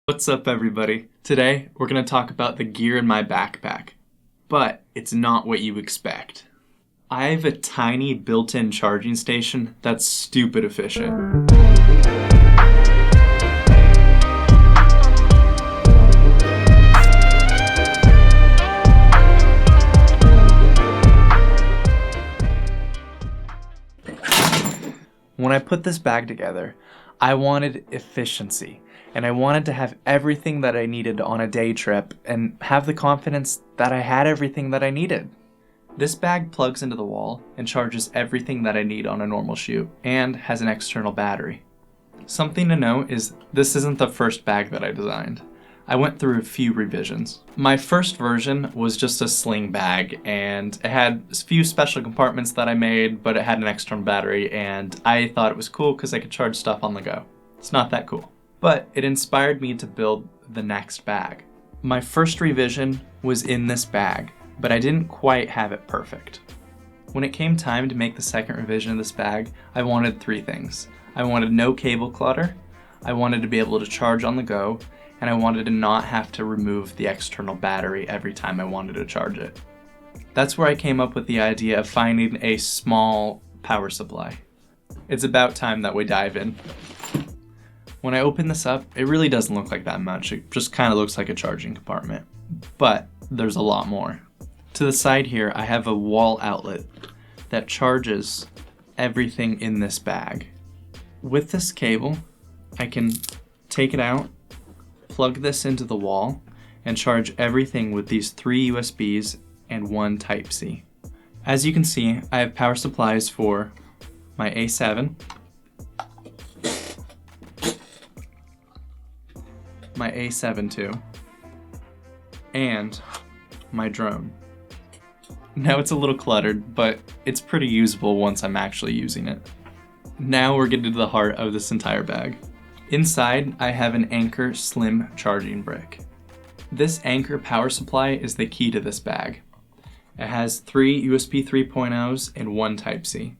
What's up, everybody? Today, we're going to talk about the gear in my backpack, but it's not what you expect. I have a tiny built-in charging station that's stupid efficient. When I put this bag together, I wanted efficiency. And I wanted to have everything that I needed on a day trip and have the confidence that I had everything that I needed. This bag plugs into the wall and charges everything that I need on a normal shoot and has an external battery. Something to note is this isn't the first bag that I designed. I went through a few revisions. My first version was just a sling bag and it had a few special compartments that I made, but it had an external battery and I thought it was cool because I could charge stuff on the go. It's not that cool. But it inspired me to build the next bag. My first revision was in this bag, but I didn't quite have it perfect. When it came time to make the second revision of this bag, I wanted three things. I wanted no cable clutter, I wanted to be able to charge on the go, and I wanted to not have to remove the external battery every time I wanted to charge it. That's where I came up with the idea of finding a small power supply. It's about time that we dive in. When I open this up, it really doesn't look like that much. It just kind of looks like a charging compartment. But there's a lot more. To the side here, I have a wall outlet that charges everything in this bag. With this cable, I can take it out, plug this into the wall, and charge everything with these 3 USBs and 1 Type-C. As you can see, I have power supplies for my A7, my A7II, and my drone. Now it's a little cluttered, but it's pretty usable once I'm actually using it. Now we're getting to the heart of this entire bag. Inside, I have an Anker slim charging brick. This Anker power supply is the key to this bag. It has 3 USB 3.0s and 1 Type-C.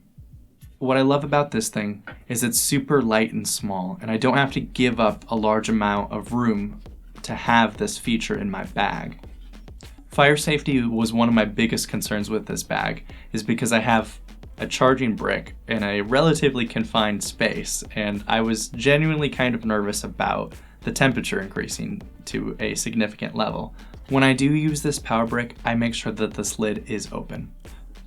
What I love about this thing is it's super light and small, and I don't have to give up a large amount of room to have this feature in my bag. Fire safety was one of my biggest concerns with this bag, is because I have a charging brick in a relatively confined space, and I was genuinely kind of nervous about the temperature increasing to a significant level. When I do use this power brick, I make sure that this lid is open.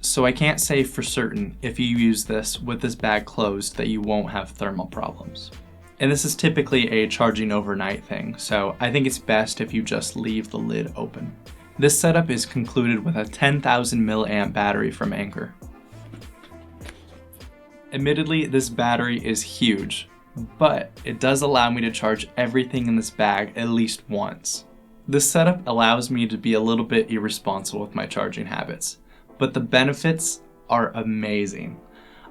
So I can't say for certain if you use this with this bag closed that you won't have thermal problems. And this is typically a charging overnight thing, so I think it's best if you just leave the lid open. This setup is concluded with a 10,000 milliamp battery from Anker. Admittedly, this battery is huge, but it does allow me to charge everything in this bag at least once. This setup allows me to be a little bit irresponsible with my charging habits. But the benefits are amazing.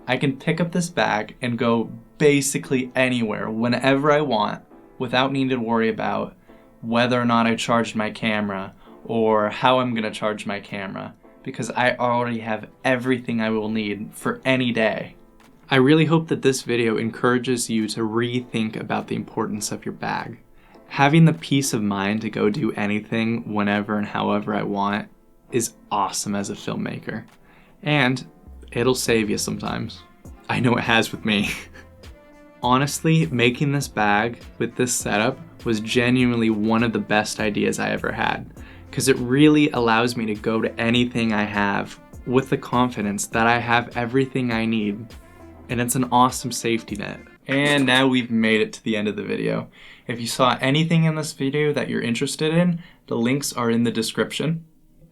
I can pick up this bag and go basically anywhere, whenever I want, without needing to worry about whether or not I charged my camera or how I'm gonna charge my camera, because I already have everything I will need for any day. I really hope that this video encourages you to rethink about the importance of your bag. Having the peace of mind to go do anything whenever and however I want is awesome as a filmmaker, and it'll save you sometimes. I know it has with me. Honestly, making this bag with this setup was genuinely one of the best ideas I ever had, because it really allows me to go to anything I have with the confidence that I have everything I need, and it's an awesome safety net. And now we've made it to the end of the video. If you saw anything in this video that you're interested in, the links are in the description.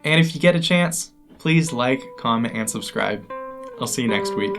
And if you get a chance, please like, comment, and subscribe. I'll see you next week.